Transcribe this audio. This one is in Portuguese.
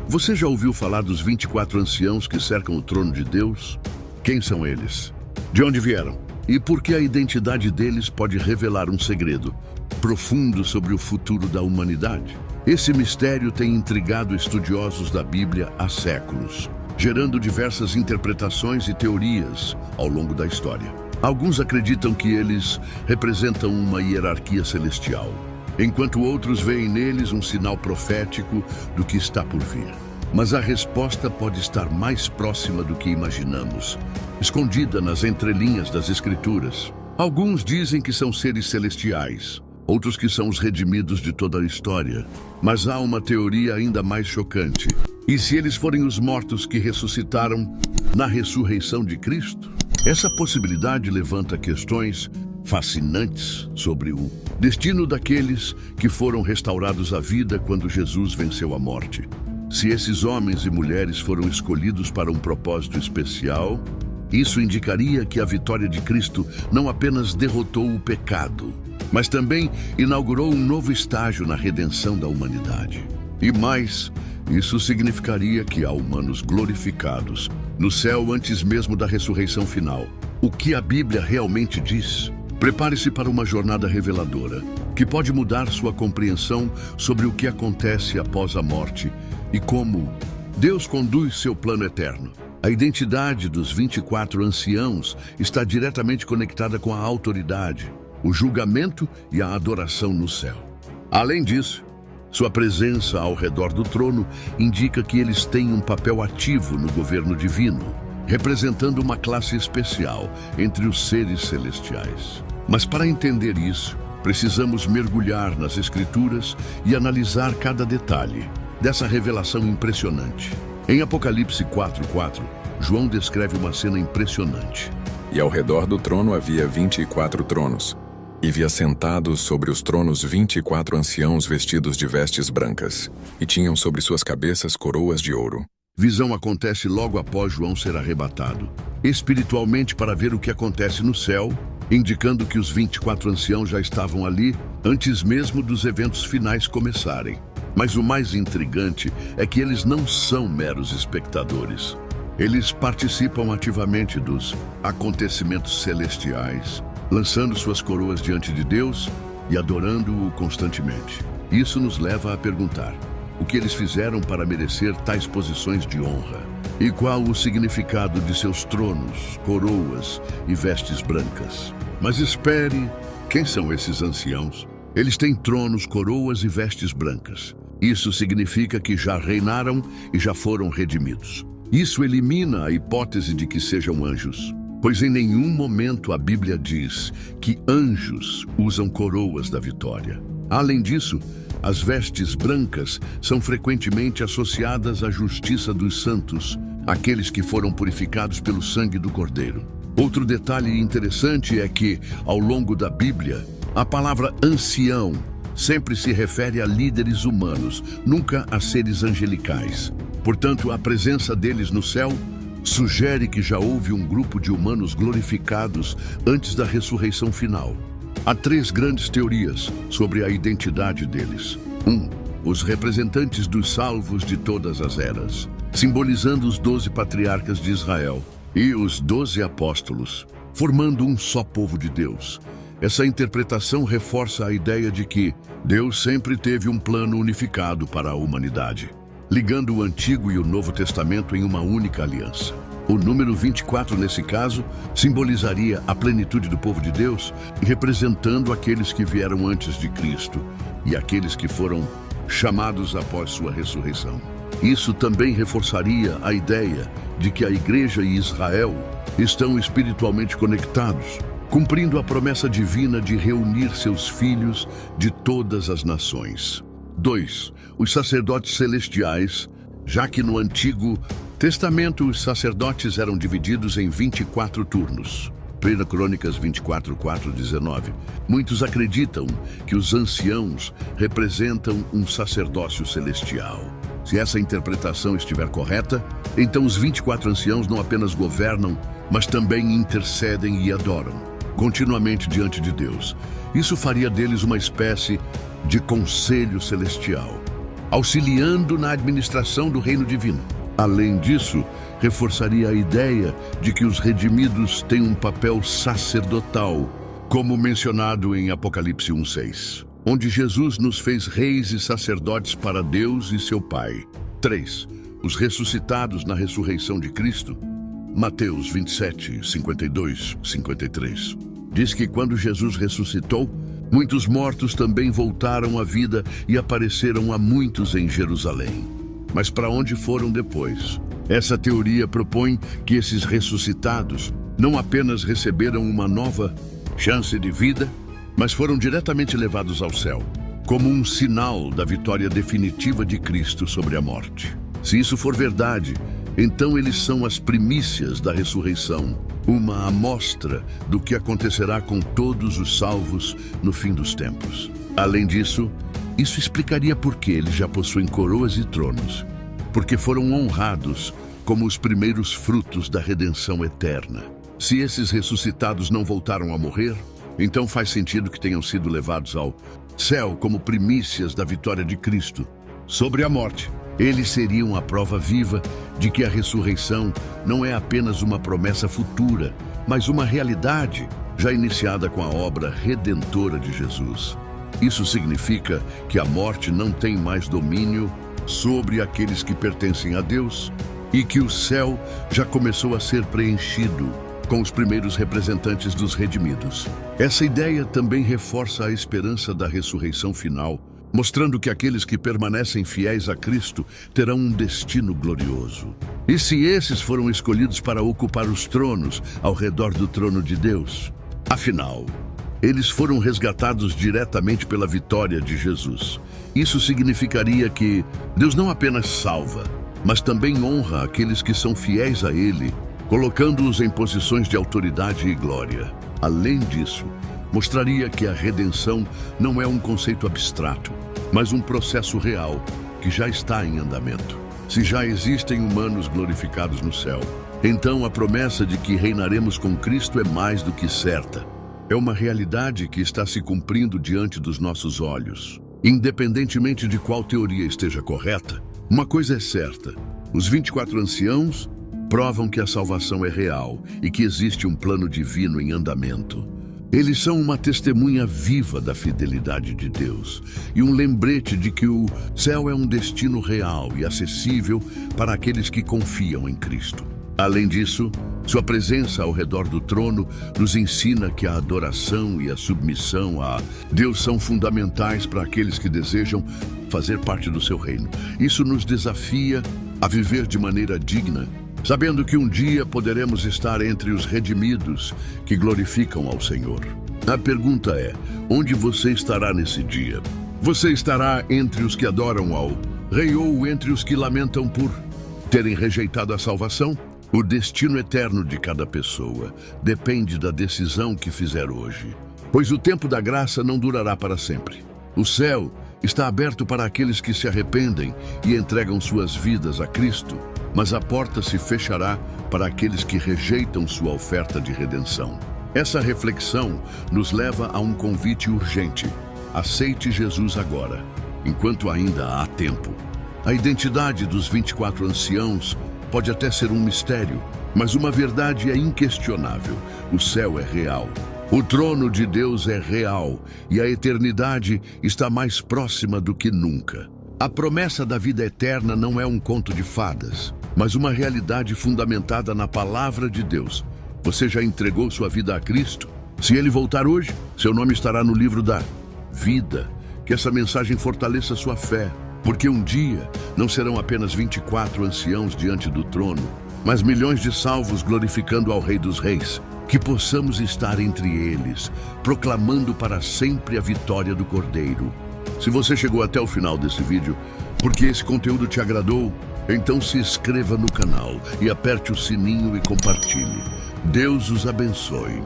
Você já ouviu falar dos 24 anciãos que cercam o trono de Deus? Quem são eles? De onde vieram? E por que a identidade deles pode revelar um segredo profundo sobre o futuro da humanidade? Esse mistério tem intrigado estudiosos da Bíblia há séculos, gerando diversas interpretações e teorias ao longo da história. Alguns acreditam que eles representam uma hierarquia celestial, enquanto outros veem neles um sinal profético do que está por vir. Mas a resposta pode estar mais próxima do que imaginamos, escondida nas entrelinhas das Escrituras. Alguns dizem que são seres celestiais, outros que são os redimidos de toda a história. Mas há uma teoria ainda mais chocante. E se eles forem os mortos que ressuscitaram na ressurreição de Cristo? Essa possibilidade levanta questões fascinantes sobre o destino daqueles que foram restaurados à vida quando Jesus venceu a morte. Se esses homens e mulheres foram escolhidos para um propósito especial, isso indicaria que a vitória de Cristo não apenas derrotou o pecado, mas também inaugurou um novo estágio na redenção da humanidade. E mais, isso significaria que há humanos glorificados no céu antes mesmo da ressurreição final. O que a Bíblia realmente diz? Prepare-se para uma jornada reveladora, que pode mudar sua compreensão sobre o que acontece após a morte e como Deus conduz seu plano eterno. A identidade dos 24 anciãos está diretamente conectada com a autoridade, o julgamento e a adoração no céu. Além disso, sua presença ao redor do trono indica que eles têm um papel ativo no governo divino, representando uma classe especial entre os seres celestiais. Mas para entender isso, precisamos mergulhar nas Escrituras e analisar cada detalhe dessa revelação impressionante. Em Apocalipse 4:4, João descreve uma cena impressionante. E ao redor do trono havia 24 tronos, e vi assentados sobre os tronos 24 anciãos vestidos de vestes brancas, e tinham sobre suas cabeças coroas de ouro. Visão acontece logo após João ser arrebatado, espiritualmente para ver o que acontece no céu, indicando que os 24 anciãos já estavam ali antes mesmo dos eventos finais começarem. Mas o mais intrigante é que eles não são meros espectadores. Eles participam ativamente dos acontecimentos celestiais, lançando suas coroas diante de Deus e adorando-o constantemente. Isso nos leva a perguntar: o que eles fizeram para merecer tais posições de honra? E qual o significado de seus tronos, coroas e vestes brancas? Mas espere, quem são esses anciãos? Eles têm tronos, coroas e vestes brancas. Isso significa que já reinaram e já foram redimidos. Isso elimina a hipótese de que sejam anjos, pois em nenhum momento a Bíblia diz que anjos usam coroas da vitória. Além disso, as vestes brancas são frequentemente associadas à justiça dos santos, aqueles que foram purificados pelo sangue do Cordeiro. Outro detalhe interessante é que, ao longo da Bíblia, a palavra ancião sempre se refere a líderes humanos, nunca a seres angelicais. Portanto, a presença deles no céu sugere que já houve um grupo de humanos glorificados antes da ressurreição final. Há 3 grandes teorias sobre a identidade deles. 1. Os representantes dos salvos de todas as eras, simbolizando os 12 patriarcas de Israel e os 12 apóstolos, formando um só povo de Deus. Essa interpretação reforça a ideia de que Deus sempre teve um plano unificado para a humanidade, ligando o Antigo e o Novo Testamento em uma única aliança. O número 24, nesse caso, simbolizaria a plenitude do povo de Deus, representando aqueles que vieram antes de Cristo e aqueles que foram chamados após sua ressurreição. Isso também reforçaria a ideia de que a Igreja e Israel estão espiritualmente conectados, cumprindo a promessa divina de reunir seus filhos de todas as nações. 2. Os sacerdotes celestiais, já que no Antigo Testamento os sacerdotes eram divididos em 24 turnos. 1 Crônicas 24:4-19. Muitos acreditam que os anciãos representam um sacerdócio celestial. Se essa interpretação estiver correta, então os 24 anciãos não apenas governam, mas também intercedem e adoram continuamente diante de Deus. Isso faria deles uma espécie de conselho celestial, auxiliando na administração do reino divino. Além disso, reforçaria a ideia de que os redimidos têm um papel sacerdotal, como mencionado em Apocalipse 1:6, onde Jesus nos fez reis e sacerdotes para Deus e seu Pai. 3. Os ressuscitados na ressurreição de Cristo. Mateus 27, 52, 53. Diz que quando Jesus ressuscitou, muitos mortos também voltaram à vida e apareceram a muitos em Jerusalém. Mas para onde foram depois? Essa teoria propõe que esses ressuscitados não apenas receberam uma nova chance de vida, mas foram diretamente levados ao céu, como um sinal da vitória definitiva de Cristo sobre a morte. Se isso for verdade, então eles são as primícias da ressurreição, uma amostra do que acontecerá com todos os salvos no fim dos tempos. Além disso, isso explicaria por que eles já possuem coroas e tronos, porque foram honrados como os primeiros frutos da redenção eterna. Se esses ressuscitados não voltaram a morrer, então faz sentido que tenham sido levados ao céu como primícias da vitória de Cristo sobre a morte. Eles seriam a prova viva de que a ressurreição não é apenas uma promessa futura, mas uma realidade já iniciada com a obra redentora de Jesus. Isso significa que a morte não tem mais domínio sobre aqueles que pertencem a Deus e que o céu já começou a ser preenchido com os primeiros representantes dos redimidos. Essa ideia também reforça a esperança da ressurreição final, mostrando que aqueles que permanecem fiéis a Cristo terão um destino glorioso. E se esses foram escolhidos para ocupar os tronos ao redor do trono de Deus? Afinal, eles foram resgatados diretamente pela vitória de Jesus. Isso significaria que Deus não apenas salva, mas também honra aqueles que são fiéis a Ele, colocando-os em posições de autoridade e glória. Além disso, mostraria que a redenção não é um conceito abstrato, mas um processo real que já está em andamento. Se já existem humanos glorificados no céu, então a promessa de que reinaremos com Cristo é mais do que certa. É uma realidade que está se cumprindo diante dos nossos olhos. Independentemente de qual teoria esteja correta, uma coisa é certa: os 24 anciãos provam que a salvação é real e que existe um plano divino em andamento. Eles são uma testemunha viva da fidelidade de Deus e um lembrete de que o céu é um destino real e acessível para aqueles que confiam em Cristo. Além disso, sua presença ao redor do trono nos ensina que a adoração e a submissão a Deus são fundamentais para aqueles que desejam fazer parte do seu reino. Isso nos desafia a viver de maneira digna, sabendo que um dia poderemos estar entre os redimidos que glorificam ao Senhor. A pergunta é: onde você estará nesse dia? Você estará entre os que adoram ao Rei ou entre os que lamentam por terem rejeitado a salvação? O destino eterno de cada pessoa depende da decisão que fizer hoje, pois o tempo da graça não durará para sempre. O céu está aberto para aqueles que se arrependem e entregam suas vidas a Cristo, mas a porta se fechará para aqueles que rejeitam sua oferta de redenção. Essa reflexão nos leva a um convite urgente: aceite Jesus agora, enquanto ainda há tempo. A identidade dos 24 anciãos pode até ser um mistério, mas uma verdade é inquestionável: o céu é real. O trono de Deus é real e a eternidade está mais próxima do que nunca. A promessa da vida eterna não é um conto de fadas, mas uma realidade fundamentada na palavra de Deus. Você já entregou sua vida a Cristo? Se Ele voltar hoje, seu nome estará no livro da vida. Que essa mensagem fortaleça sua fé, porque um dia não serão apenas 24 anciãos diante do trono, mas milhões de salvos glorificando ao Rei dos Reis. Que possamos estar entre eles, proclamando para sempre a vitória do Cordeiro. Se você chegou até o final desse vídeo porque esse conteúdo te agradou, então se inscreva no canal e aperte o sininho e compartilhe. Deus os abençoe.